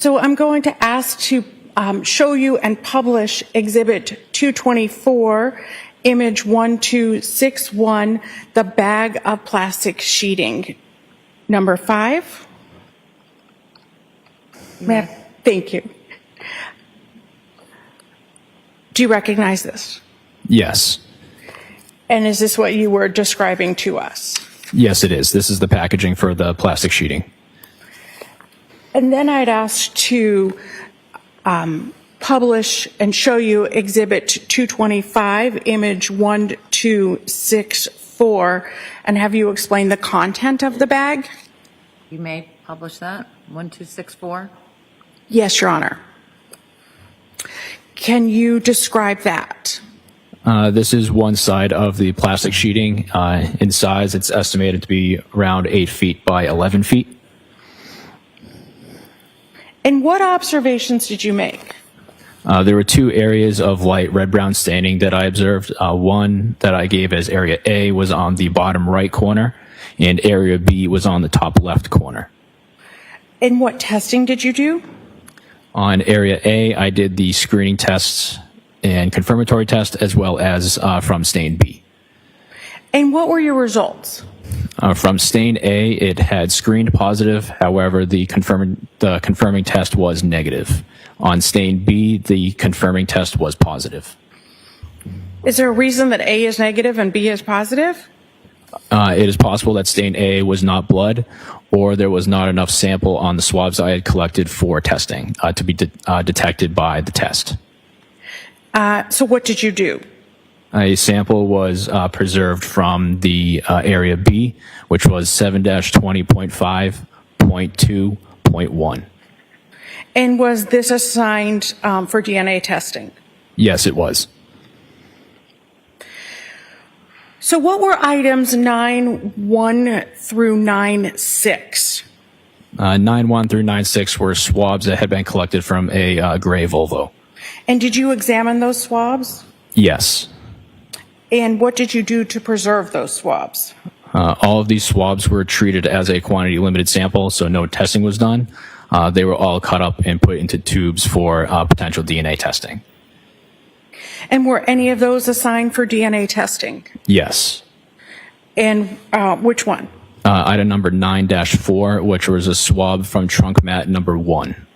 So I'm going to ask to show you and publish Exhibit 224, Image 1261, the bag of plastic sheeting. Number 5. Ma'am, thank you. Do you recognize this? Yes. And is this what you were describing to us? Yes, it is. This is the packaging for the plastic sheeting. And then I'd ask to publish and show you Exhibit 225, Image 1264, and have you explain the content of the bag? You may publish that, 1264. Yes, Your Honor. Can you describe that? This is one side of the plastic sheeting. In size, it's estimated to be around 8 feet by 11 feet. And what observations did you make? There were 2 areas of light red-brown staining that I observed. One that I gave as Area A was on the bottom right corner, and Area B was on the top left corner. And what testing did you do? On Area A, I did the screening tests and confirmatory test, as well as from stain B. And what were your results? From stain A, it had screened positive. However, the confirming test was negative. On stain B, the confirming test was positive. Is there a reason that A is negative and B is positive? It is possible that stain A was not blood, or there was not enough sample on the swabs I had collected for testing to be detected by the test. So what did you do? A sample was preserved from the Area B, which was 7-20.5.2.1. And was this assigned for DNA testing? Yes, it was. So what were items 9.1 through 9.6? 9.1 through 9.6 were swabs that had been collected from a gray Volvo. And did you examine those swabs? Yes. And what did you do to preserve those swabs? All of these swabs were treated as a quantity limited sample, so no testing was done. They were all cut up and put into tubes for potential DNA testing. And were any of those assigned for DNA testing? Yes. And which one? Item number 9-4, which was a swab from trunk mat number 1.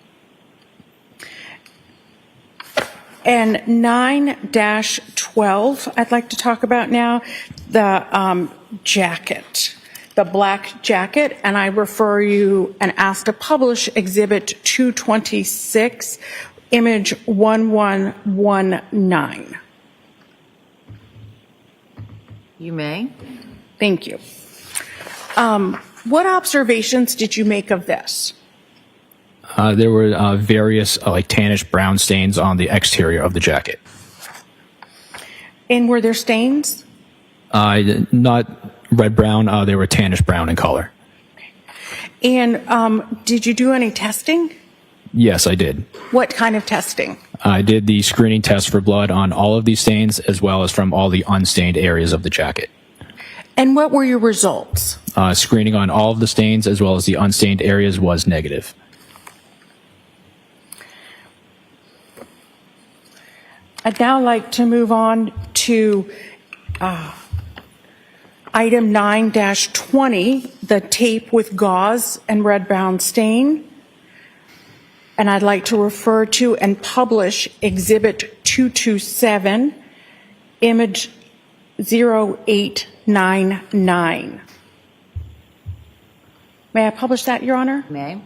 And 9-12, I'd like to talk about now, the jacket, the black jacket, and I refer you and ask to publish Exhibit 226, Image 1119. You may. Thank you. What observations did you make of this? There were various like tannish brown stains on the exterior of the jacket. And were there stains? Not red-brown. They were tannish brown in color. And did you do any testing? Yes, I did. What kind of testing? I did the screening test for blood on all of these stains, as well as from all the unstained areas of the jacket. And what were your results? Screening on all of the stains, as well as the unstained areas, was negative. I'd now like to move on to item 9-20, the tape with gauze and red-brown stain. And I'd like to refer to and publish Exhibit 227, Image 0899. May I publish that, Your Honor? May.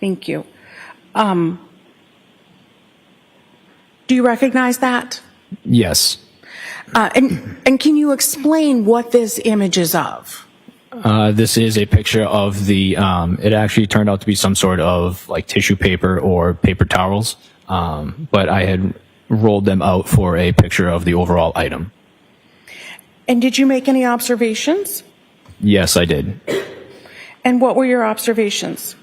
Thank you. Do you recognize that? Yes. And can you explain what this image is of? This is a picture of the, it actually turned out to be some sort of like tissue paper or paper towels, but I had rolled them out for a picture of the overall item. And did you make any observations? Yes, I did. And what were your observations?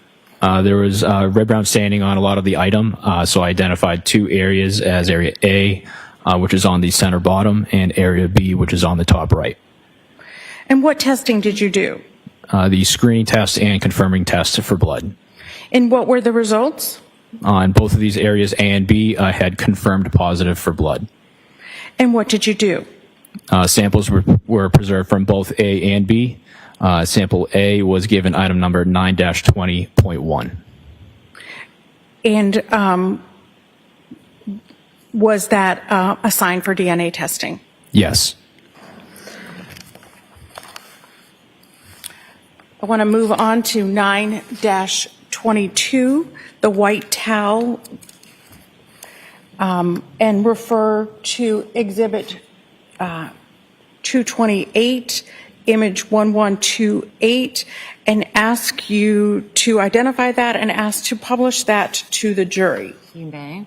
There was red-brown staining on a lot of the item, so I identified 2 areas as Area A, which is on the center bottom, and Area B, which is on the top right. And what testing did you do? The screening test and confirming test for blood. And what were the results? On both of these areas, A and B had confirmed positive for blood. And what did you do? Samples were preserved from both A and B. Sample A was given item number 9-20.1. And was that assigned for DNA testing? Yes. I want to move on to 9-22, the white towel, and refer to Exhibit 228, image 1128, and ask you to identify that and ask to publish that to the jury. You may.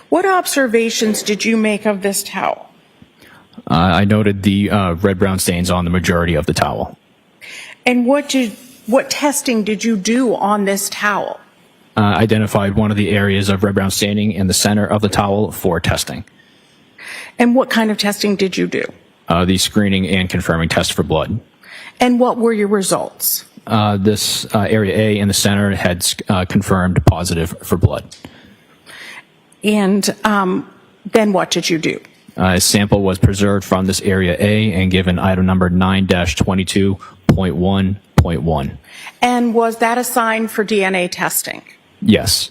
What observations did you make of this towel? I noted the red-brown stains on the majority of the towel. And what testing did you do on this towel? Identified one of the areas of red-brown staining in the center of the towel for testing. And what kind of testing did you do? The screening and confirming test for blood. And what were your results? This area A in the center had confirmed positive for blood. And then what did you do? A sample was preserved from this area A and given item number 9-22.1.1. And was that assigned for DNA testing? Yes.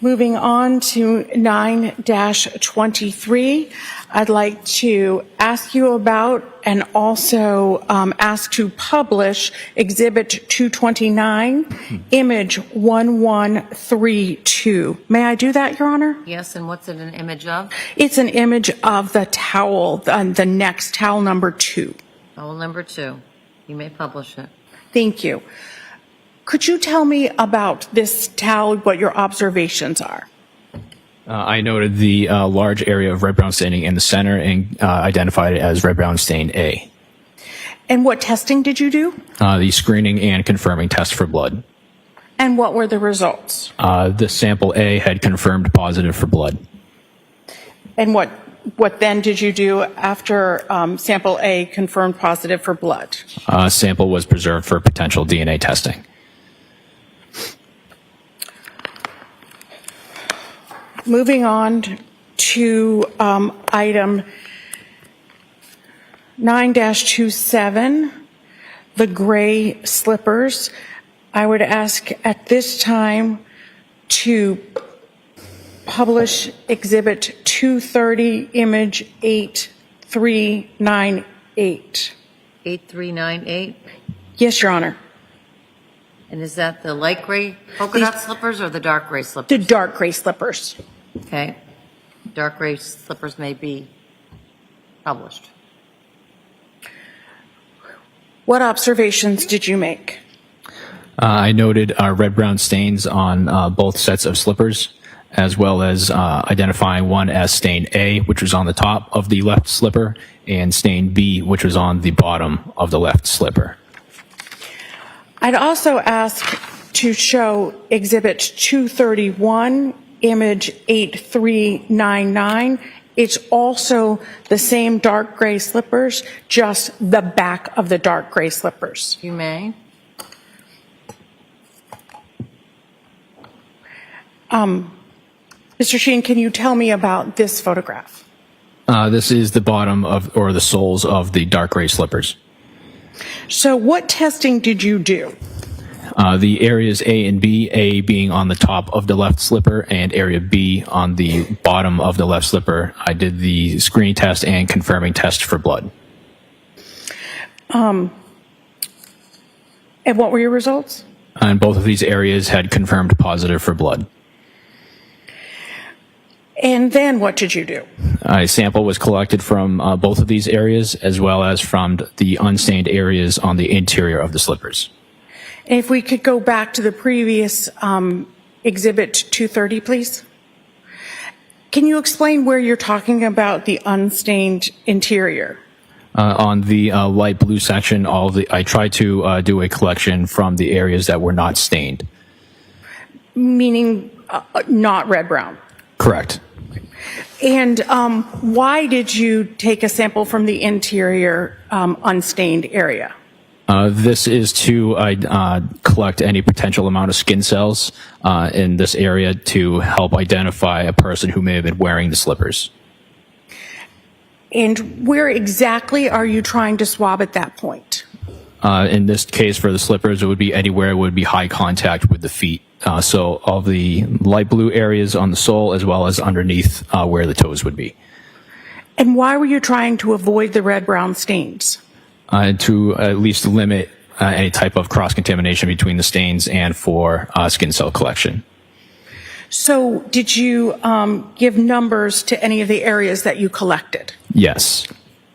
Moving on to 9-23, I'd like to ask you about and also ask to publish Exhibit 229, image 1132. May I do that, Your Honor? Yes, and what's it an image of? It's an image of the towel, the next towel number 2. Towel number 2. You may publish it. Thank you. Could you tell me about this towel, what your observations are? I noted the large area of red-brown staining in the center and identified it as red-brown stain A. And what testing did you do? The screening and confirming test for blood. And what were the results? The sample A had confirmed positive for blood. And what then did you do after sample A confirmed positive for blood? Sample was preserved for potential DNA testing. Moving on to item 9-27, the gray slippers. I would ask at this time to publish Exhibit 230, image 8398. 8398. Yes, Your Honor. And is that the light gray polka dot slippers or the dark gray The slippers? dark gray slippers. Okay. Dark gray slippers may be published. What observations did you make? I noted red-brown stains on both sets of slippers, as well as identifying one as stain A, which was on the top of the left slipper, and stain B, which was on the bottom of the left slipper. I'd also ask to show Exhibit 231, image 8399. It's also the same dark gray slippers, just the back of the dark gray slippers. You may. Mr. Sheehan, can you tell me about this photograph? This is the bottom of, or the soles of the dark gray slippers. So what testing did you do? The areas A and B, A being on the top of the left slipper and area B on the bottom of the left slipper, I did the screening test and confirming test for blood. And what were your results? And both of these areas had confirmed positive for blood. And then what did you do? A sample was collected from both of these areas, as well as from the unstained areas on the interior of the slippers. If we could go back to the previous Exhibit 230, please. Can you explain where you're talking about the unstained interior? On the light blue section, I tried to do a collection from the areas that were not stained. Meaning not red-brown. Correct. And why did you take a sample from the interior unstained area? This is to collect any potential amount of skin cells in this area to help identify a person who may have been wearing the slippers. And where exactly are you trying to swab at that point? In this case, for the slippers, it would be anywhere it would be high contact with the feet. So all the light blue areas on the sole as well as underneath where the toes would be. And why were you trying to avoid the red-brown stains? To at least limit any type of cross-contamination between the stains and for skin cell collection. So did you give numbers to any of the areas that you collected? Yes.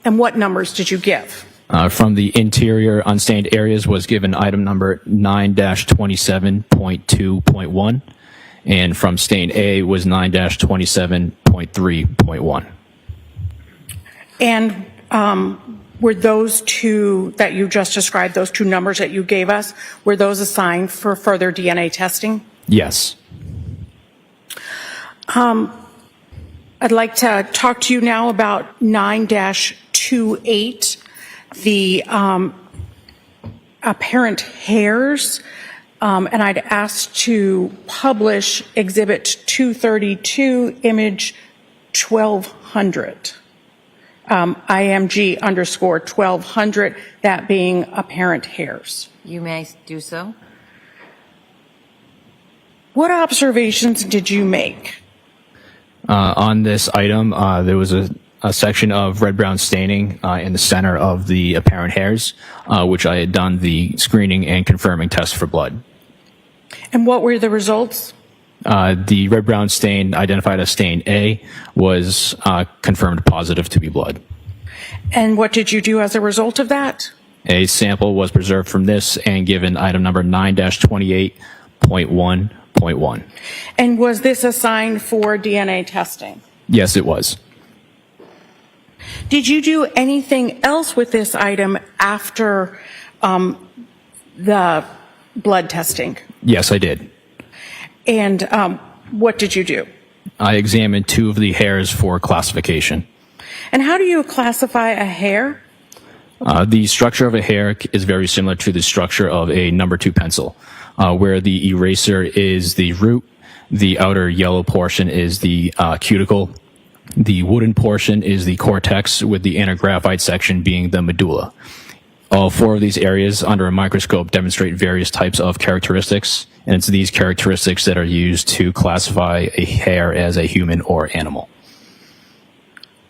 And what numbers did you give? From the interior unstained areas was given item number 9-27.2.1, and from stain A was 9-27.3.1. And were those two that you just described, those two numbers that you gave us, were those assigned for further DNA testing? Yes. I'd like to talk to you now about 9-28, the apparent hairs, and I'd ask to publish Exhibit 232, image 1200, IMG underscore 1200, that being apparent hairs. You may do so. What observations did you make? On this item, there was a section of red-brown staining in the center of the apparent hairs, which I had done the screening and confirming test for blood. And what were the results? The red-brown stain identified as stain A was confirmed positive to be blood. And what did you do as a result of that? A sample was preserved from this and given item number 9-28.1.1. And was this assigned for DNA testing? Yes, it was. Did you do anything else with this item after the blood testing? Yes, I did. And what did you do? I examined 2 of the hairs for classification. And how do you classify a hair? The structure of a hair is very similar to the structure of a number 2 pencil, where the eraser is the root, the outer yellow portion is the cuticle, the wooden portion is the cortex, with the inner graphite section being the medulla. All 4 of these areas under a microscope demonstrate various types of characteristics, and it's these characteristics that are used to classify a hair as a human or animal.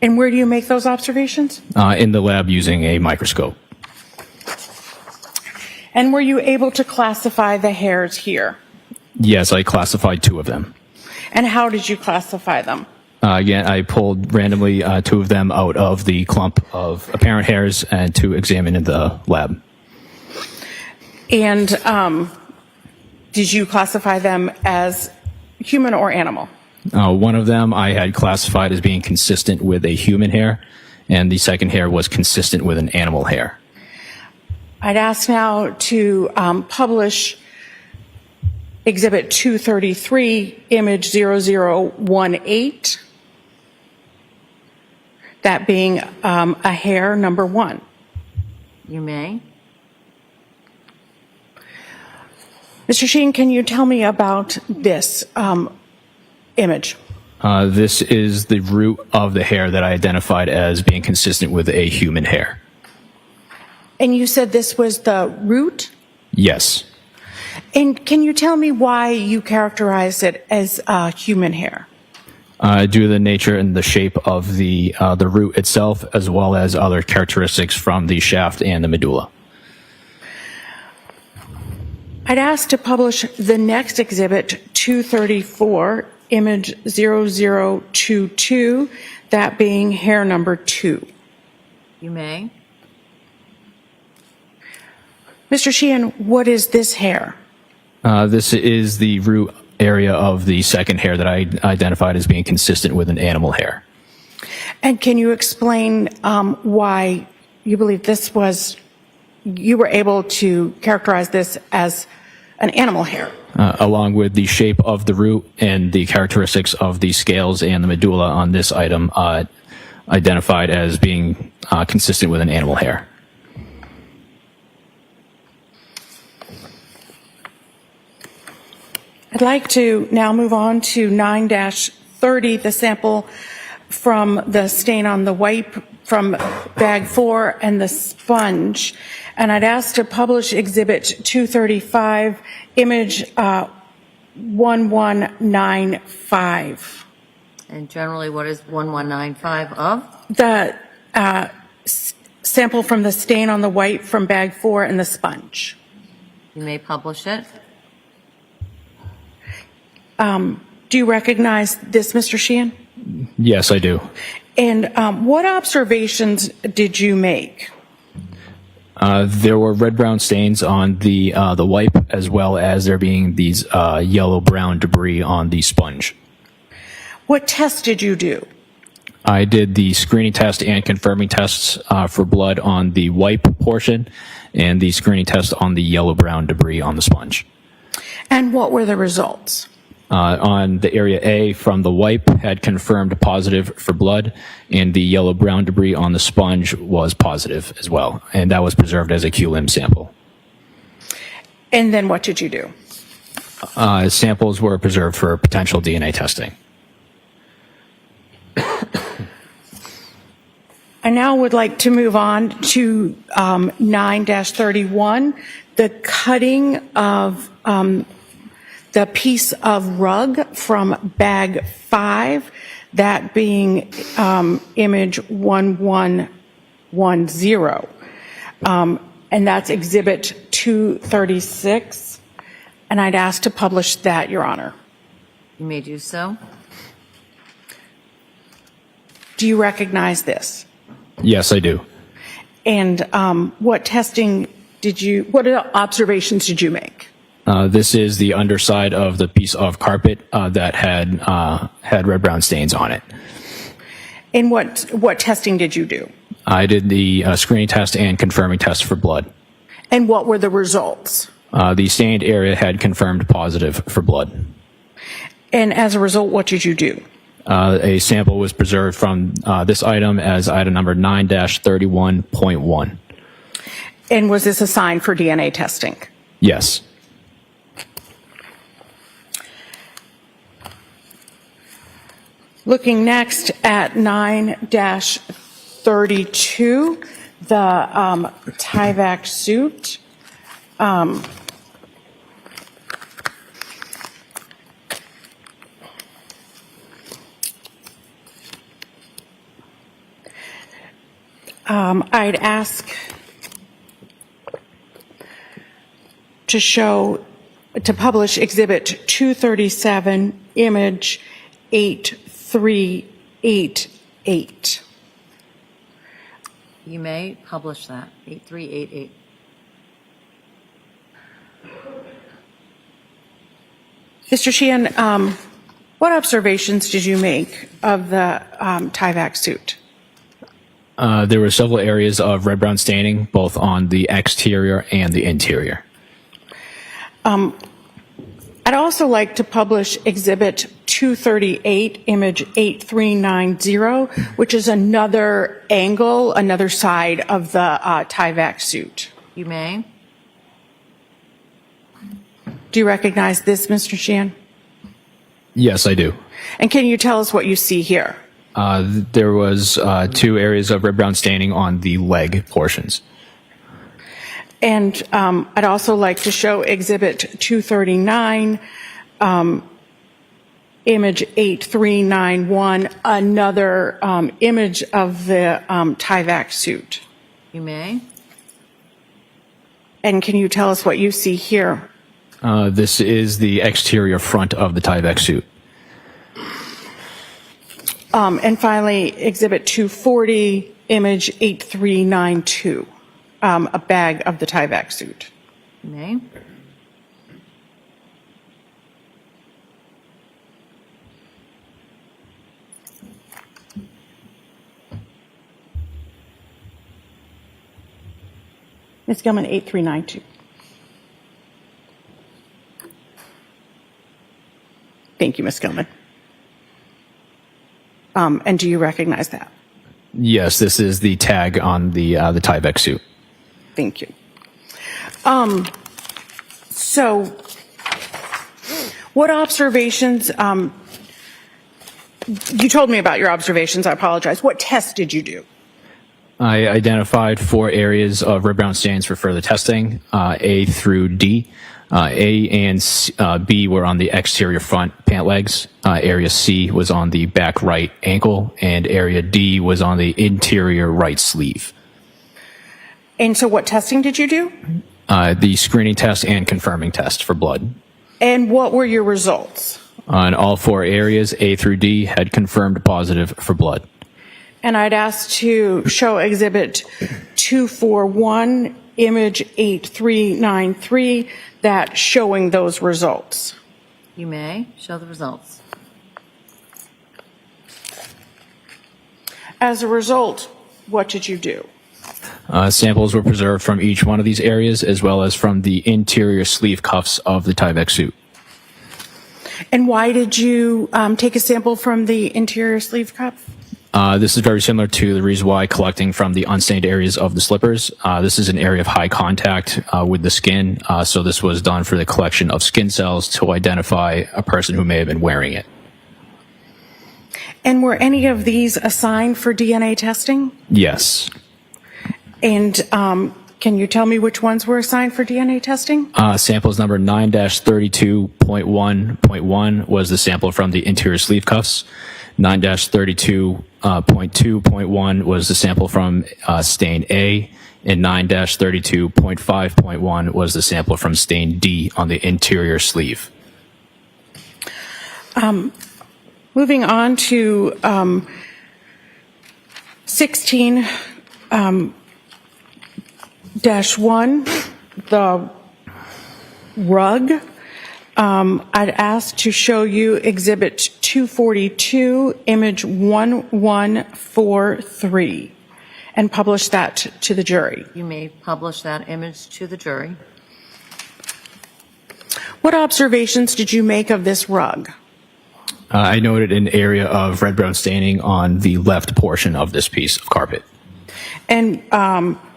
And where do you make those observations? In the lab using a microscope. And were you able to classify the hairs here? Yes, I classified 2 of them. And how did you classify them? Again, I pulled randomly 2 of them out of the clump of apparent hairs and to examine in the lab. And did you classify them as human or animal? One of them I had classified as being consistent with a human hair, and the second hair was consistent with an animal hair. I'd ask now to publish Exhibit 233, image 0018, that being a hair number 1. You may. Mr. Sheehan, can you tell me about this image? This is the root of the hair that I identified as being consistent with a human hair. And you said this was the root? Yes. And can you tell me why you characterized it as human hair? Due to the nature and the shape of the root itself, as well as other characteristics from the shaft and the medulla. I'd ask to publish the next exhibit, 234, image 0022, that being hair number 2. You may. Mr. Sheehan, what is this hair? This is the root area of the second hair that I identified as being consistent with an animal hair. And can you explain why you believe this was, you were able to characterize this as an animal hair? Along with the shape of the root and the characteristics of the scales and the medulla on this item, identified as being consistent with an animal hair. I'd like to now move on to 9-30, the sample from the stain on the wipe from bag 4 and the sponge. And I'd ask to publish Exhibit 235, image 1195. And generally, what is 1195 of? The sample from the stain on the wipe from bag 4 and the sponge. You may publish it. Do you recognize this, Mr. Sheehan? Yes, I do. And what observations did you make? There were red-brown stains on the wipe, as well as there being these yellow-brown debris on the sponge. What tests did you do? I did the screening test and confirming tests for blood on the wipe portion, and the screening test on the yellow-brown debris on the sponge. And what were the results? On the area A from the wipe had confirmed positive for blood, and the yellow-brown debris on the sponge was positive as well, and that was preserved as a QLIM sample. And then what did you do? Samples were preserved for potential DNA testing. I now would like to move on to 9-31, the cutting of the piece of rug from bag 5, that being image 1110. And that's Exhibit 236. And I'd ask to publish that, Your Honor. You may do so. Do you recognize this? Yes, I do. And what observations did you make? This is the underside of the piece of carpet that had red-brown stains on it. And what testing did you do? I did the screening test and confirming test for blood. And what were the results? The stained area had confirmed positive for blood. And as a result, what did you do? A sample was preserved from this item as item number 9-31.1. And was this assigned for DNA testing? Yes. Looking next at 9-32, the Tyvek suit. I'd ask to publish Exhibit 237, image 8388. You may publish that, 8388. Mr. Sheehan, what observations did you make of the Tyvek suit? There were several areas of red-brown staining, both on the exterior and the interior. I'd also like to publish Exhibit 238, image 8390, which is another angle, another side of the Tyvek suit. You may. Do you recognize this, Mr. Sheehan? Yes, I do. And can you tell us what you see here? There was 2 areas of red-brown staining on the leg portions. And I'd also like to show Exhibit 239, image 8391, another image of the Tyvek suit. You may. And can you tell us what you see here? This is the exterior front of the Tyvek suit. And finally, Exhibit 240, image 8392, a bag of the Tyvek suit. You may. Ms. Gilman, 8392. Thank you, Ms. Gilman. And do you recognize that? Yes, this is the tag on the Tyvek suit. Thank you. So What observations, you told me about your observations, I apologize. What tests did you do? I identified 4 areas of red brown stains for further testing, A through D. A and B were on the exterior front pant legs. Area C was on the back right ankle, and area D was on the interior right sleeve. And so what testing did you do? The screening test and confirming test for blood. And what were your results? On all 4 areas, A through D had confirmed positive for blood. And I'd ask to show Exhibit 241, Image 8393, that showing those results. You may show the results. As a result, what did you do? Samples were preserved from each one of these areas, as well as from the interior sleeve cuffs of the Tyvek suit. And why did you take a sample from the interior sleeve cuff? This is very similar to the reason why collecting from the unstained areas of the slippers. This is an area of high contact with the skin, so this was done for the collection of skin cells to identify a person who may have been wearing it. And were any of these assigned for DNA testing? Yes. And can you tell me which ones were assigned for DNA testing? Samples number 9-32.1.1 was the sample from the interior sleeve cuffs. 9-32.2.1 was the sample from stain A, and 9-32.5.1 was the sample from stain D on the interior sleeve. Moving on to 16 -1, the rug. I'd ask to show you Exhibit 242, Image 1143, and publish that to the jury. You may publish that image to the jury. What observations did you make of this rug? I noted an area of red-brown staining on the left portion of this piece of carpet. And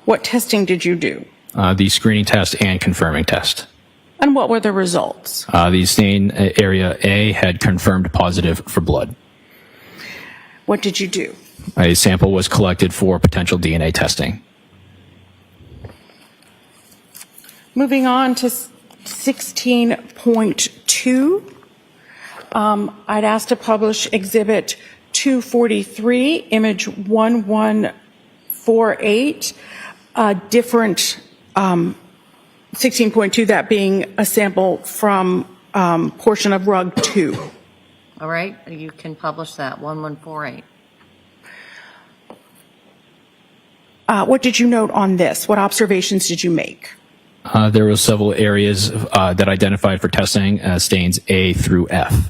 what testing did you do? The screening test and confirming test. And what were the results? The stain area A had confirmed positive for blood. What did you do? A sample was collected for potential DNA testing. Moving on to 16.2, I'd ask to publish Exhibit 243, Image 1148, different 16.2, that being a sample from portion of rug 2. All right, you can publish that, 1148. What did you note on this? What observations did you make? There were several areas that identified for testing as stains A through F.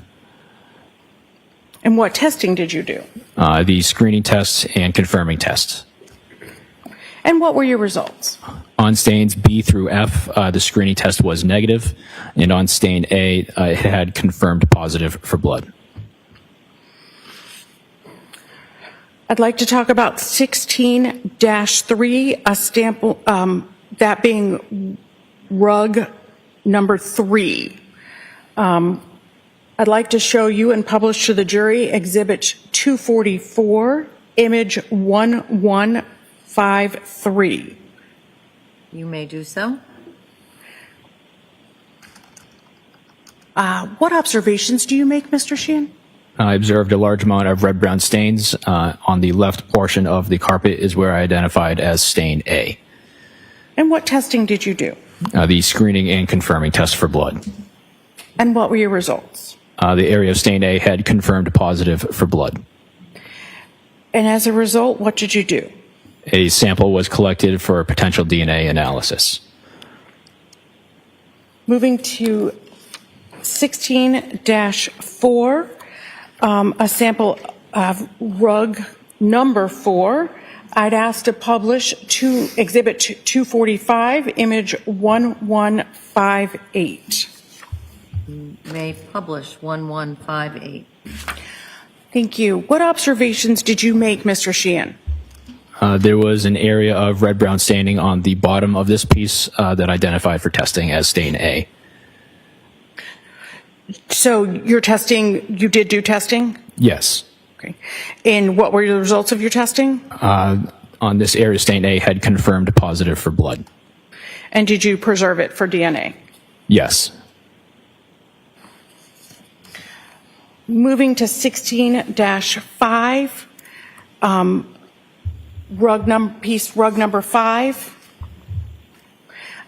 And what testing did you do? The screening tests and confirming tests. And what were your results? On stains B through F, the screening test was negative, and on stain A, it had confirmed positive for blood. I'd like to talk about 16-3, a sample, that being rug number 3. I'd like to show you and publish to the jury Exhibit 244, Image 1153. You may do so. What observations do you make, Mr. Sheehan? I observed a large amount of red-brown stains. On the left portion of the carpet is where I identified as stain A. And what testing did you do? The screening and confirming test for blood. And what were your results? The area of stain A had confirmed positive for blood. And as a result, what did you do? A sample was collected for potential DNA analysis. Moving to 16-4, a sample of rug number 4. I'd ask to publish to Exhibit 245, Image 1158. You may publish 1158. Thank you. What observations did you make, Mr. Sheehan? There was an area of red-brown staining on the bottom of this piece that identified for testing as stain A. So you're testing, you did do testing? Yes. Okay. And what were the results of your testing? On this area, stain A had confirmed positive for blood. And did you preserve it for DNA? Yes. Moving to 16-5, rug number 5.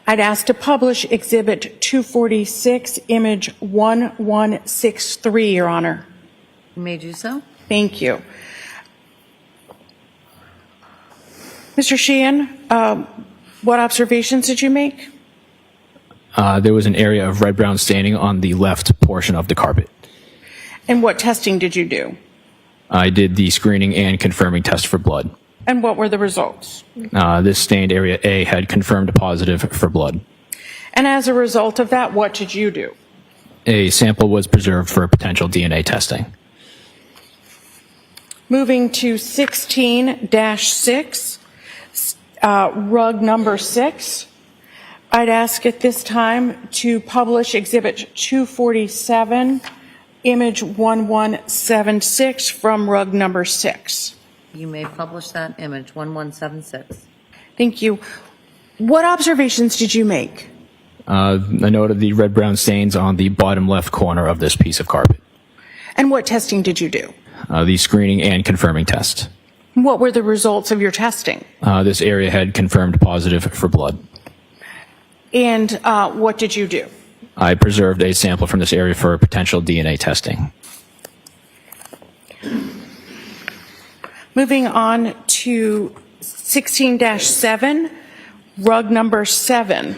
I'd ask to publish Exhibit 246, image 1163, Your Honor. You may do so. Thank you. Mr. Sheehan, what observations did you make? There was an area of red-brown staining on the left portion of the carpet. And what testing did you do? I did the screening and confirming test for blood. And what were the results? This stained area A had confirmed positive for blood. And as a result of that, what did you do? A sample was preserved for potential DNA testing. Moving to 16-6, rug number 6. I'd ask at this time to publish Exhibit 247, image 1176 from rug number 6. You may publish that image, 1176. Thank you. What observations did you make? I noted the red-brown stains on the bottom left corner of this piece of carpet. And what testing did you do? The screening and confirming test. What were the results of your testing? This area had confirmed positive for blood. And what did you do? I preserved a sample from this area for potential DNA testing. Moving on to 16-7, rug number 7.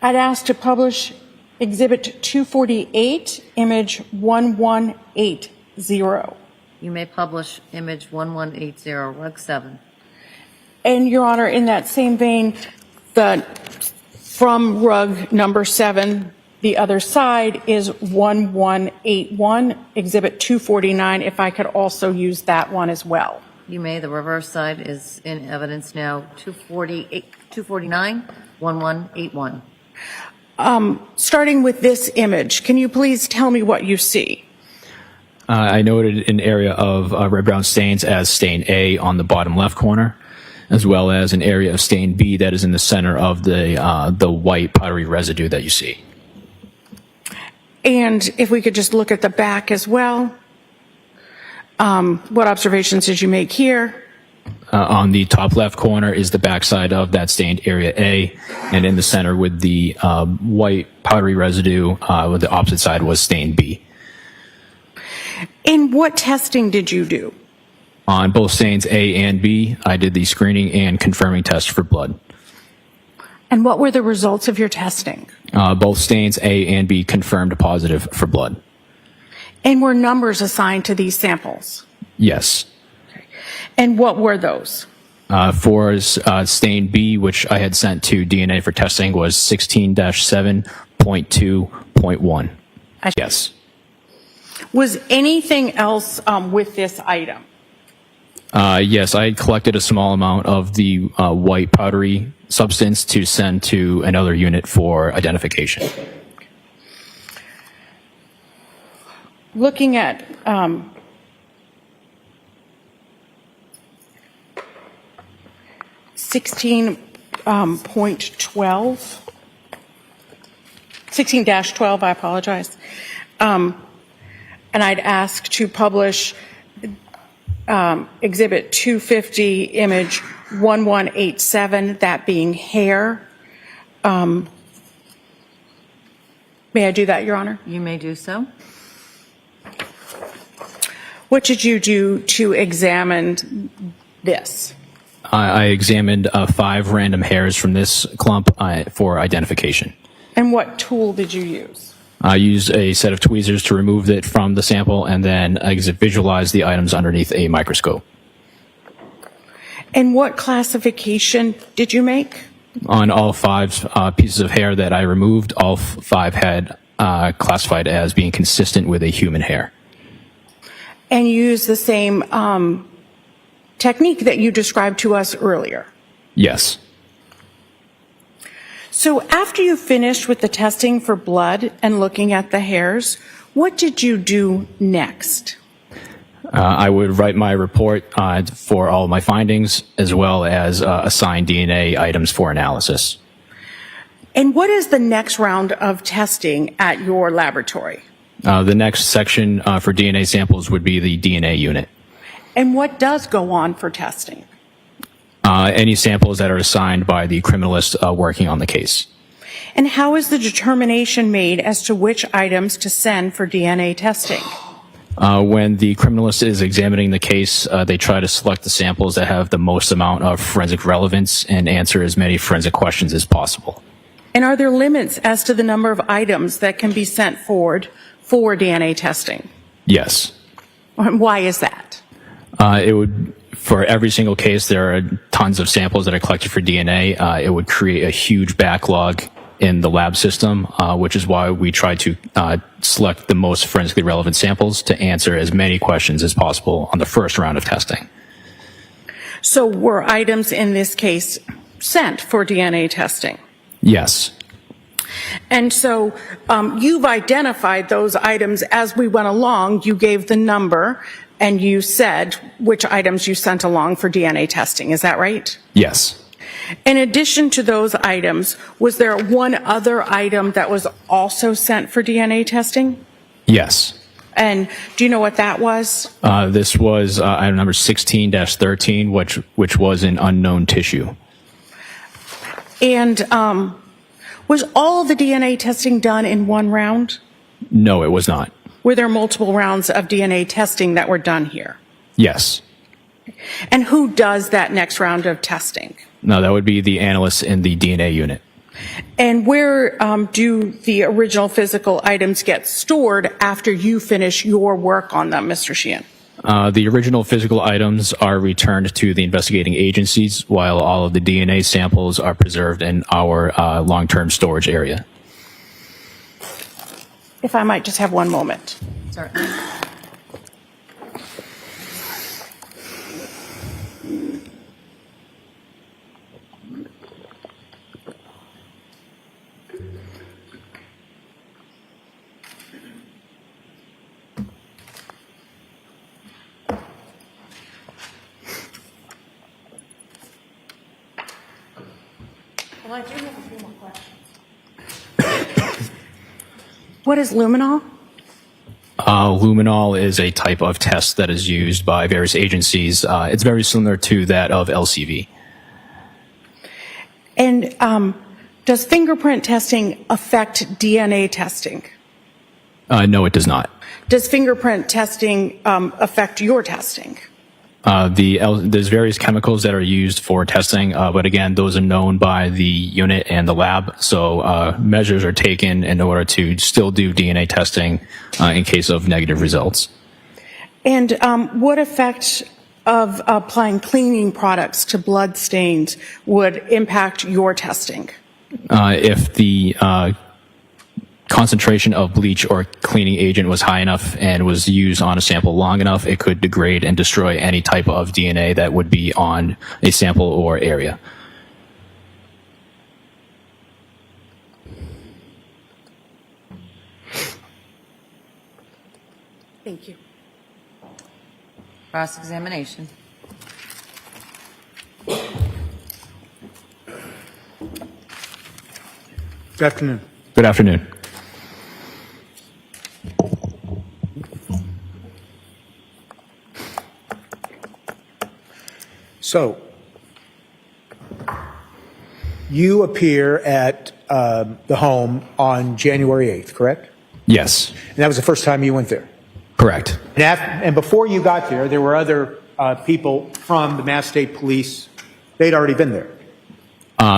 I'd ask to publish Exhibit 248, image 1180. You may publish image 1180, rug 7. And Your Honor, in that same vein, from rug number 7, the other side is 1181, Exhibit 249, if I could also use that one as well. You may. The reverse side is in evidence now, 249, 1181. Starting with this image, can you please tell me what you see? I noted an area of red-brown stains as stain A on the bottom left corner, as well as an area of stain B that is in the center of the white powdery residue that you see. And if we could just look at the back as well, what observations did you make here? On the top left corner is the backside of that stained area A, and in the center with the white powdery residue, with the opposite side was stain B. And what testing did you do? On both stains A and B, I did the screening and confirming test for blood. And what were the results of your testing? Both stains A and B confirmed positive for blood. And were numbers assigned to these samples? Yes. And what were those? For stain B, which I had sent to DNA for testing, was 16-7.2.1. Yes. Was anything else with this item? Yes, I had collected a small amount of the white powdery substance to send to another unit for identification. Looking at 16-12, I apologize. And I'd ask to publish Exhibit 250, image 1187, that being hair. May I do that, Your Honor? You may do so. What did you do to examine this? I examined 5 random hairs from this clump for identification. And what tool did you use? I used a set of tweezers to remove it from the sample and then visualize the items underneath a microscope. And what classification did you make? On all 5 pieces of hair that I removed, all 5 had classified as being consistent with a human hair. And you used the same technique that you described to us earlier? Yes. So after you finished with the testing for blood and looking at the hairs, what did you do next? I would write my report for all of my findings, as well as assign DNA items for analysis. And what is the next round of testing at your laboratory? The next section for DNA samples would be the DNA unit. And what does go on for testing? Any samples that are assigned by the criminalist working on the case. And how is the determination made as to which items to send for DNA testing? When the criminalist is examining the case, they try to select the samples that have the most amount of forensic relevance and answer as many forensic questions as possible. And are there limits as to the number of items that can be sent forward for DNA testing? Yes. Why is that? It would, for every single case, there are tons of samples that are collected for DNA. It would create a huge backlog in the lab system, which is why we try to select the most forensically relevant samples to answer as many questions as possible on the first round of testing. So were items in this case sent for DNA testing? Yes. And so you've identified those items as we went along. You gave the number and you said which items you sent along for DNA testing. Is that right? Yes. In addition to those items, was there one other item that was also sent for DNA testing? Yes. And do you know what that was? This was item number 16-13, which was an unknown tissue. And was all the DNA testing done in one round? No, it was not. Were there multiple rounds of DNA testing that were done here? Yes. And who does that next round of testing? No, that would be the analysts in the DNA unit. And where do the original physical items get stored after you finish your work on them, Mr. Sheehan? The original physical items are returned to the investigating agencies, while all of the DNA samples are preserved in our long-term storage area. If I might just have one moment. Certainly. Well, I do have a few more questions. What is luminol? Luminol is a type of test that is used by various agencies. It's very similar to that of LCV. And does fingerprint testing affect DNA testing? No, it does not. Does fingerprint testing affect your testing? There's various chemicals that are used for testing, but again, those are known by the unit and the lab. So measures are taken in order to still do DNA testing in case of negative results. And what effect of applying cleaning products to blood stains would impact your testing? If the concentration of bleach or cleaning agent was high enough and was used on a sample long enough, it could degrade and destroy any type of DNA that would be on a sample or area. Thank you. Cross-examination. Good afternoon. Good afternoon. So, you appear at the home on January 8th, correct? Yes, And that was the first time you went there. correct. And before you got there were other people from the Mass State Police. They'd already been there.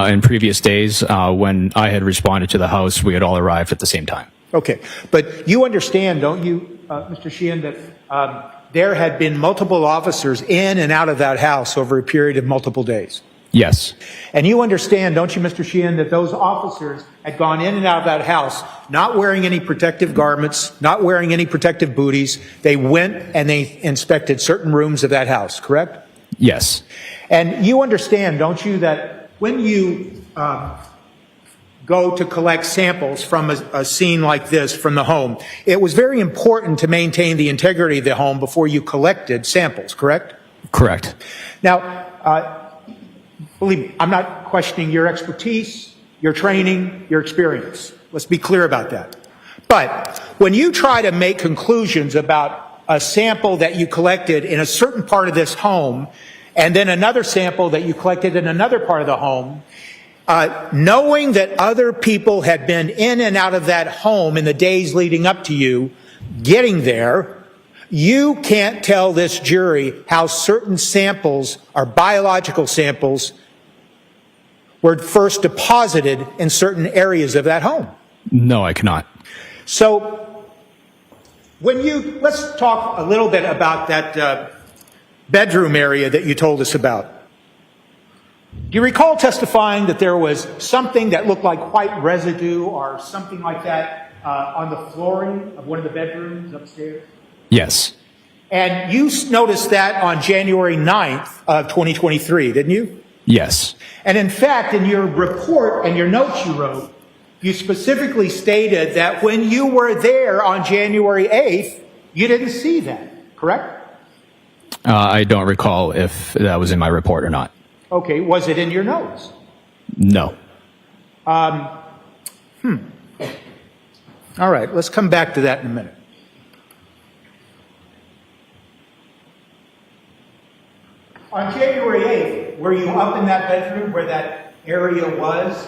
In previous days, when I had responded to the house, we had all arrived at the same time. Okay. But you understand, don't you, Mr. Sheehan, that there had been multiple officers in and out of that house over a period of multiple days? Yes, And you understand, don't you, Mr. Sheehan, that those officers had gone in and out of that house not wearing any protective garments, not wearing any protective booties. They went and they inspected certain rooms of that house, correct? yes, And you understand, don't you, that when you go to collect samples from a scene like this from the home, it was very important to maintain the integrity of the home before you collected samples, correct? Correct. Now, believe me, I'm not questioning your expertise, your training, your experience. Let's be clear about that. But when you try to make conclusions about a sample that you collected in a certain part of this home, and then another sample that you collected in another part of the home, knowing that other people had been in and out of that home in the days leading up to you getting there, you can't tell this jury how certain samples or biological samples were first deposited in certain areas of that home. No, I cannot. So let's talk a little bit about that bedroom area that you told us about. Do you recall testifying that there was something that looked like white residue or something like that on the flooring of one of the bedrooms upstairs? Yes. And you noticed that on January 9th of 2023, didn't you? Yes. And in fact, in your report and your notes you wrote, you specifically stated that when you were there on January 8th, you didn't see that, correct? I don't recall if that was in my report or not. Okay, was it in your notes? No. All right, let's come back to that in a minute. On January 8th, were you up in that bedroom where that area was?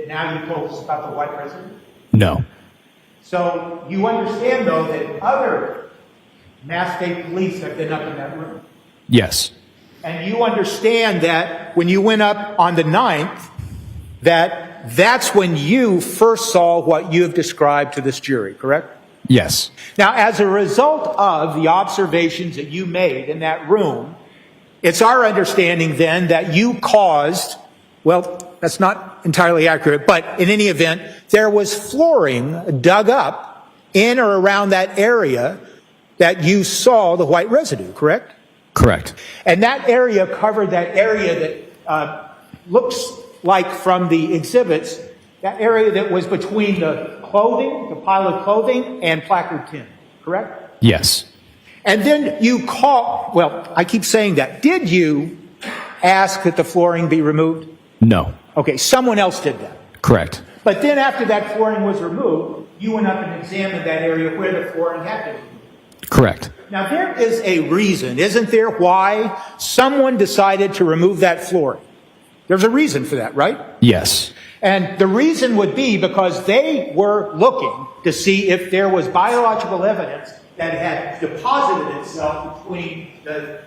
Now you told us about the white residue? No. So you understand, though, that other Mass State Police have been up in that room? Yes. And you understand that when you went up on the 9th, that's when you first saw what you have described to this jury, correct? Yes. Now, as a result of the observations that you made in that room, it's our understanding then that you caused, well, that's not entirely accurate, but in any event, there was flooring dug up in or around that area that you saw the white residue, correct? Correct. And that area covered that area that looks like from the exhibits, that area that was between the clothing, the pile of clothing, and placard tin, correct? Yes. And then I keep saying that. Did you ask that the flooring be removed? No. Okay, someone else did that. Correct. But then after that flooring was removed, you went up and examined that area where the flooring had been removed. Correct. Now, there is a reason, isn't there, why someone decided to remove that flooring? There's a reason for that, right? Yes. And the reason would be because they were looking to see if there was biological evidence that had deposited itself between the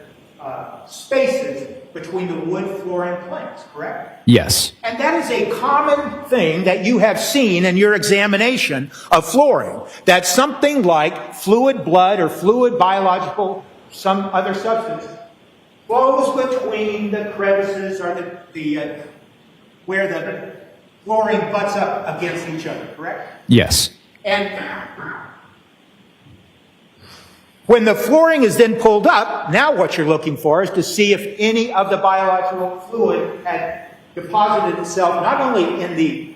spaces between the wood flooring planks, correct? Yes. And that is a common thing that you have seen in your examination of flooring, that something like fluid blood or fluid biological, some other substance, flows between the crevices or where the flooring butts up against each other, correct? Yes. And when the flooring is then pulled up, now what you're looking for is to see if any of the biological fluid had deposited itself not only in the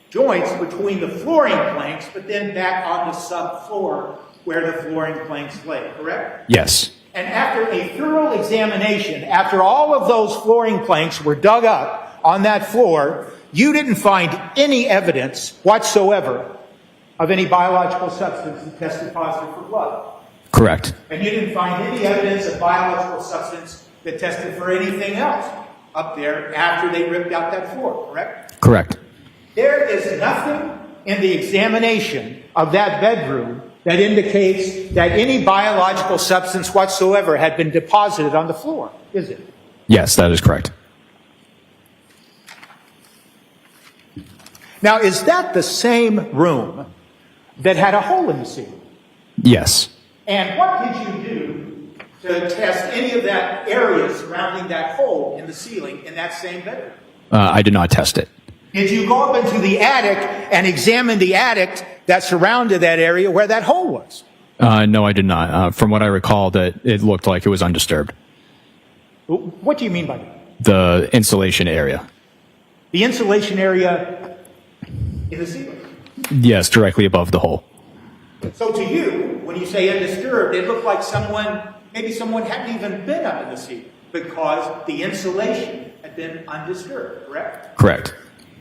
joints between the flooring planks, but then back on the subfloor where the flooring planks lay, correct? Yes. And after a thorough examination, after all of those flooring planks were dug up on that floor, you didn't find any evidence whatsoever of any biological substance that tested positive for blood. Correct. And you didn't find any evidence of biological substance that tested for anything else up there after they ripped out that floor, correct? Correct. There is nothing in the examination of that bedroom that indicates that any biological substance whatsoever had been deposited on the floor, is it? Yes, that is correct. Now, is that the same room that had a hole in the ceiling? Yes. And what did you do to test any of that area surrounding that hole in the ceiling in that same bedroom? I did not test it. Did you go up into the attic and examine the attic that surrounded that area where that hole was? No, I did not. From what I recall, that it looked like it was undisturbed. What do you mean by that? The insulation area. The insulation area in the ceiling. Yes, directly above the hole. So to you, when you say undisturbed, it looked like maybe someone hadn't even been up in the ceiling because the insulation had been undisturbed, correct? Correct.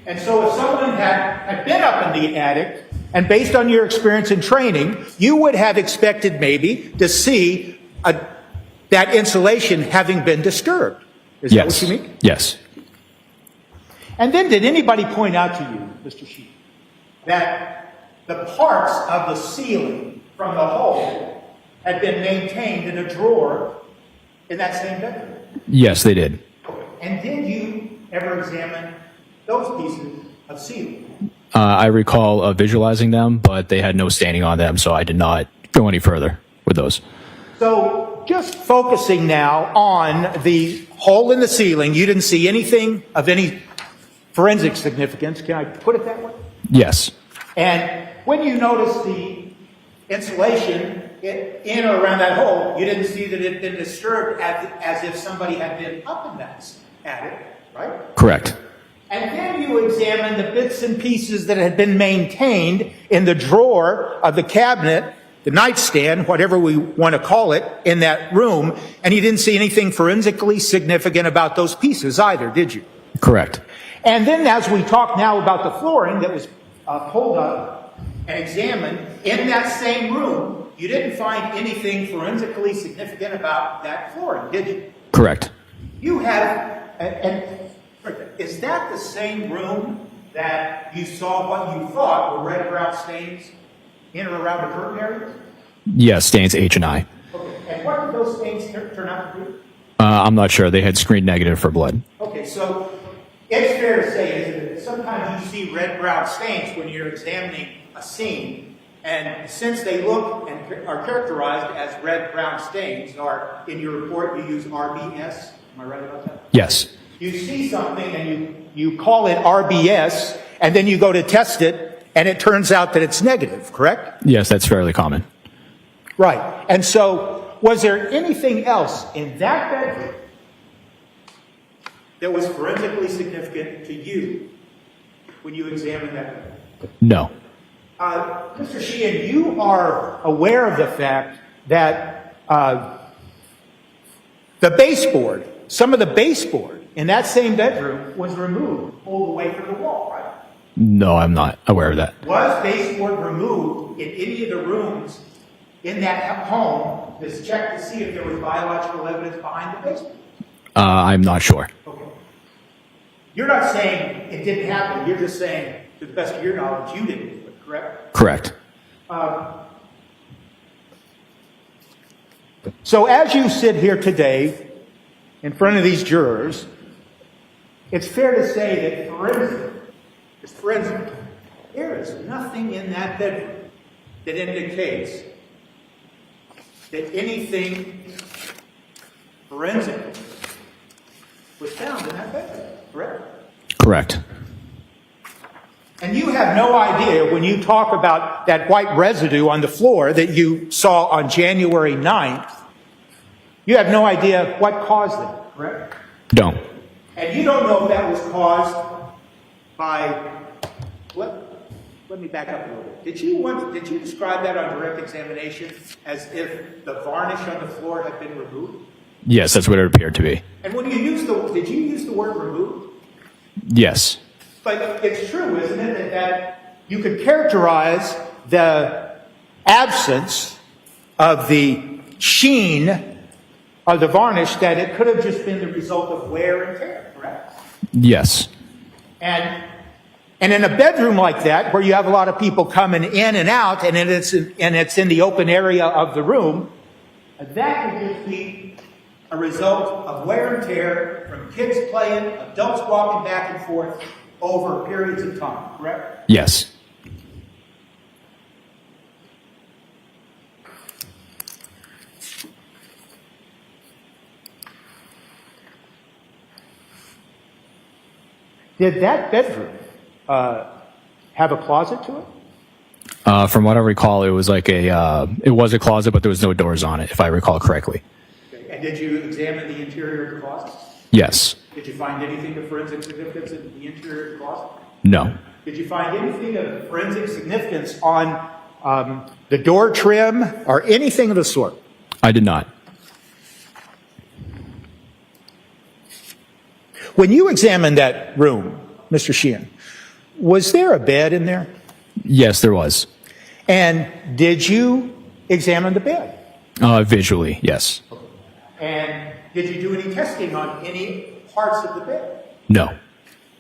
And so if someone had been up in the attic, and based on your experience and training, you would have expected maybe to see that insulation having been disturbed. Is that what you mean? Yes. And then did anybody point out to you, Mr. Sheehan, that the parts of the ceiling from the hole had been maintained in a drawer in that same bedroom? Yes, they did. And did you ever examine those pieces of ceiling? I recall visualizing them, but they had no staining on them, so I did not go any further with those. So just focusing now on the hole in the ceiling, you didn't see anything of any forensic significance. Can I put it that way? Yes. And when you noticed the insulation in or around that hole, you didn't see that it had been disturbed as if somebody had been up in that attic, right? Correct. And then you examined the bits and pieces that had been maintained in the drawer of the cabinet, the nightstand, whatever we want to call it, in that room, and you didn't see anything forensically significant about those pieces either, did you? Correct. And then as we talk now about the flooring that was pulled up and examined in that same room, you didn't find anything forensically significant about that flooring, did you? Correct. You have, is that the same room that you saw what you thought were red-brown stains in or around the curtain area? Yes, stains H and I. Okay, and what did those stains turn out to be? I'm not sure. They had screened negative for blood. Okay, so it's fair to say, isn't it, that sometimes you see red-brown stains when you're examining a scene, and since they look and are characterized as red-brown stains, or in your report you use RBS, am I right about that? Yes. You see something and you call it RBS, and then you go to test it, and it turns out that it's negative, correct? Yes, that's fairly common. Right. And so, was there anything else in that bedroom that was forensically significant to you when you examined that bedroom? No. Mr. Sheehan, you are aware of the fact that the baseboard, some of the baseboard in that same bedroom was removed, pulled away from the wall, right? No, I'm not aware of that. Was baseboard removed in any of the rooms in that home to check to see if there was biological evidence behind the baseboard? I'm not sure. Okay. You're not saying it didn't happen. You're just saying, to the best of your knowledge, you didn't do it, correct? Correct. So as you sit here today in front of these jurors, it's fair to say that forensic, there is nothing in that bedroom that indicates that anything forensic was found in that bedroom, correct? Correct. And you have no idea when you talk about that white residue on the floor that you saw on January 9th, you have no idea what caused it, correct? Don't. And you don't know if that was caused by, let me back up a little bit. Did you describe that on direct examination as if the varnish on the floor had been removed? Yes, that's what it appeared to be. And when you did you use the word removed? Yes. But it's true, isn't it, that you could characterize the absence of the sheen of the varnish, that it could have just been the result of wear and tear, correct? Yes. And in a bedroom like that, where you have a lot of people coming in and out, and it's in the open area of the room, that could just be a result of wear and tear from kids playing, adults walking back and forth over periods of time, correct? Yes. Did that bedroom have a closet to it? From what I recall, it was like it was a closet, but there was no doors on it, if I recall correctly. Okay. And did you examine the interior of the closet? Yes. Did you find anything of forensic significance in the interior of the closet? No. Did you find anything of forensic significance on the door trim or anything of the sort? I did not. When you examined that room, Mr. Sheehan, was there a bed in there? Yes, there was. And did you examine the bed? Visually, yes. And did you do any testing on any parts of the bed? No.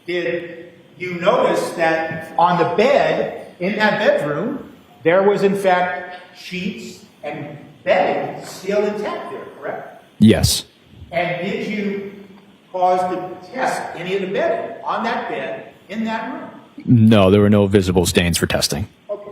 Did you notice that on the bed, in that bedroom, there was in fact sheets and bedding still intact there, correct? Yes. And did you cause to test any of the bedding on that bed in that room? No, there were no visible stains for testing. Okay.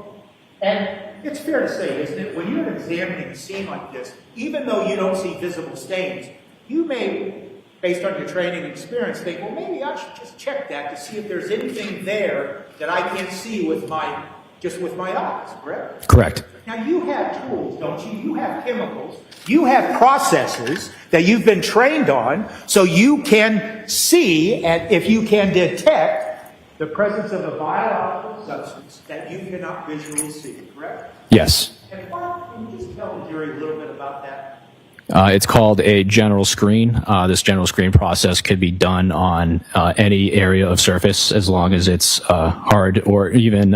And it's fair to say, isn't it, when you're examining a scene like this, even though you don't see visible stains, you may, based on your training and experience, think, well, maybe I should just check that to see if there's anything there that I can't see with my eyes, correct? Correct. Now, you have tools, don't you? You have chemicals. You have processes that you've been trained on so you can see and if you can detect the presence of a biological substance that you cannot visually see, correct? Yes. And why don't you just tell the jury a little bit about that? It's called a general screen. This general screen process could be done on any area of surface as long as it's hard or even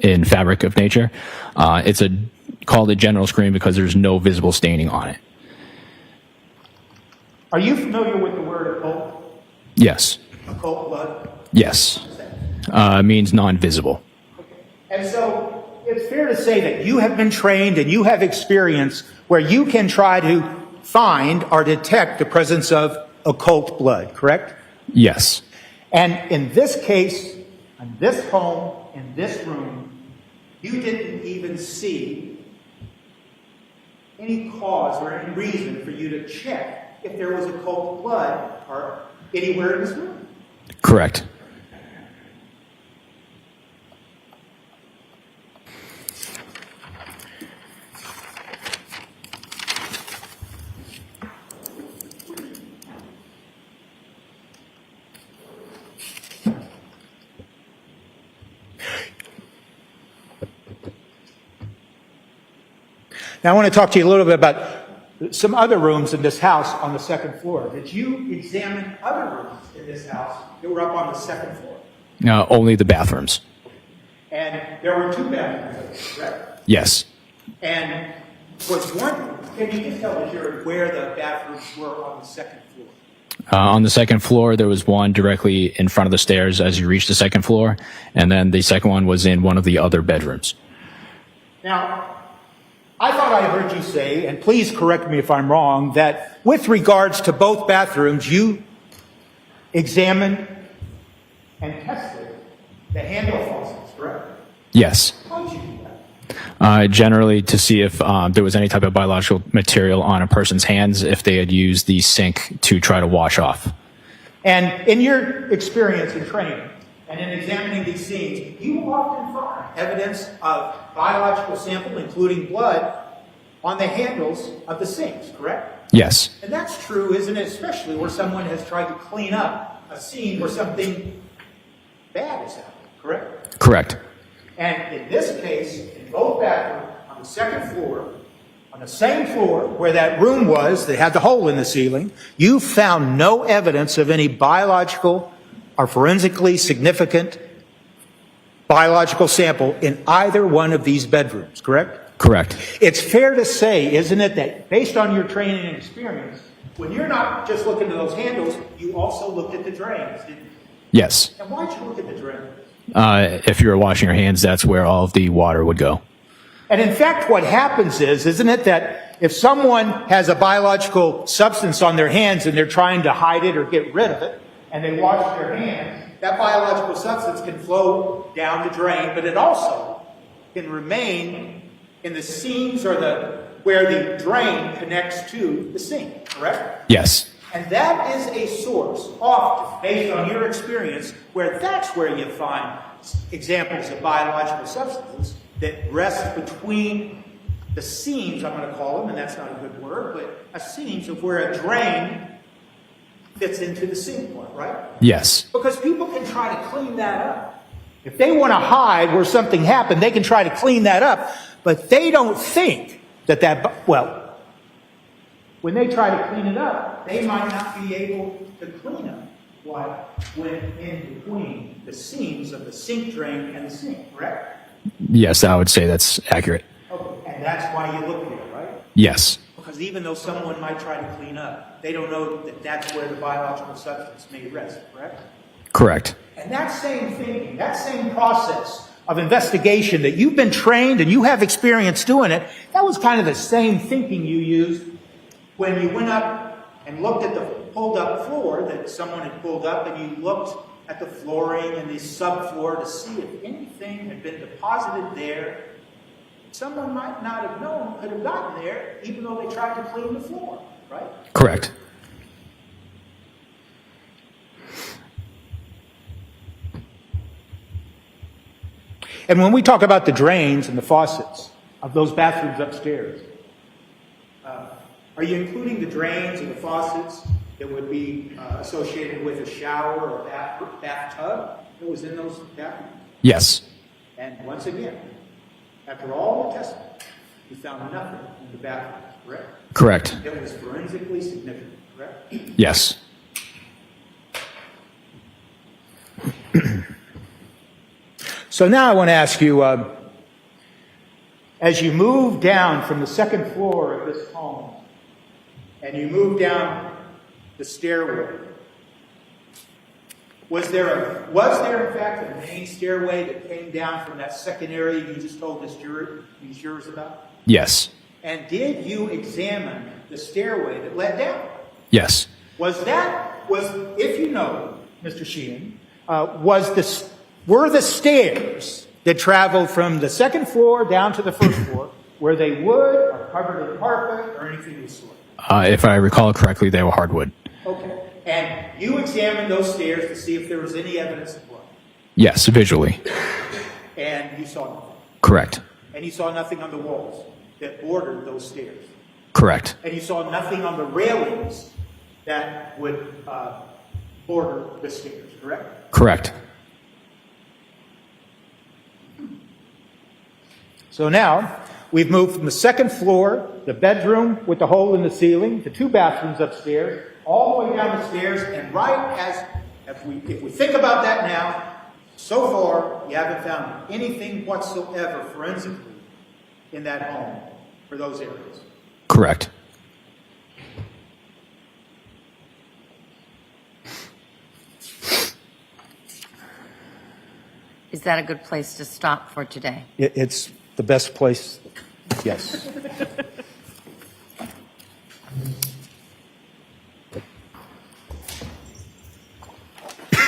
in fabric of nature. It's called a general screen because there's no visible staining on it. Are you familiar with the word occult? Yes. Occult blood? Yes. Means non-visible. And so it's fair to say that you have been trained and you have experience where you can try to find or detect the presence of occult blood, correct? Yes. And in this case, in this home, in this room, you didn't even see any cause or any reason for you to check if there was occult blood or anywhere in this room. Correct. Now, I want to talk to you a little bit about some other rooms in this house on the second floor. Did you examine other rooms in this house that were up on the second floor? Only the bathrooms. And there were two bathrooms, correct? Yes. And was one, can you just tell the jury where the bathrooms were on the second floor? On the second floor, there was one directly in front of the stairs as you reach the second floor, and then the second one was in one of the other bedrooms. Now, I thought I heard you say, and please correct me if I'm wrong, that with regards to both bathrooms, you examined and tested the handle faucets, correct? Yes. How did you do that? Generally to see if there was any type of biological material on a person's hands if they had used the sink to try to wash off. And in your experience and training, and in examining these scenes, you will often find evidence of biological sample, including blood, on the handles of the sinks, correct? Yes. And that's true, isn't it? Especially where someone has tried to clean up a scene where something bad has happened, correct? Correct. And in this case, in both bathrooms, on the second floor, on the same floor where that room was that had the hole in the ceiling, you found no evidence of any biological or forensically significant biological sample in either one of these bedrooms, correct? Correct. It's fair to say, isn't it, that based on your training and experience, when you're not just looking at those handles, you also looked at the drains, didn't you? Yes. And why'd you look at the drains? If you were washing your hands, that's where all of the water would go. And in fact, what happens is, isn't it, that if someone has a biological substance on their hands and they're trying to hide it or get rid of it, and they wash their hands, that biological substance can flow down the drain, but it also can remain in the seams or where the drain connects to the sink, correct? Yes. And that is a source, often, based on your experience, where that's where you find examples of biological substances that rest between the seams, I'm going to call them, and that's not a good word, but a seams of where a drain fits into the sink point, right? Yes. Because people can try to clean that up. If they want to hide where something happened, they can try to clean that up, but they don't think well, when they try to clean it up, they might not be able to clean up what went in between the seams of the sink drain and the sink, correct? Yes, I would say that's accurate. Okay, and that's why you look there, right? Yes. Because even though someone might try to clean up, they don't know that that's where the biological substance may rest, correct? Correct. And that same thinking, that same process of investigation that you've been trained and you have experience doing it, that was kind of the same thinking you used when you went up and looked at the pulled up floor that someone had pulled up, and you looked at the flooring and the subfloor to see if anything had been deposited there. Someone might not have known could have gotten there, even though they tried to clean the floor, right? Correct. And when we talk about the drains and the faucets of those bathrooms upstairs, are you including the drains and the faucets that would be associated with a shower or bathtub that was in those bathrooms? Yes. And once again, after all the testing, you found nothing in the bathrooms, correct? Correct. It was forensically significant, correct? Yes. So now I want to ask you, as you move down from the second floor of this home, and you move down the stairway, was there in fact a main stairway that came down from that second area you just told these jurors about? Yes. And did you examine the stairway that led down? Yes. If you know, Mr. Sheehan, were the stairs that traveled from the second floor down to the first floor, were they wood or covered in carpet or anything of the sort? If I recall correctly, they were hardwood. Okay. And you examined those stairs to see if there was any evidence of blood? Yes, visually. And you saw nothing? Correct. And you saw nothing on the walls that bordered those stairs? Correct. And you saw nothing on the railings that would border the stairs, correct? Correct. So now, we've moved from the second floor, the bedroom with the hole in the ceiling, to two bathrooms upstairs, all the way down the stairs, and if we think about that now, so far, you haven't found anything whatsoever forensically in that home for those areas. Correct. Is that a good place to stop for today? It's the best place, yes.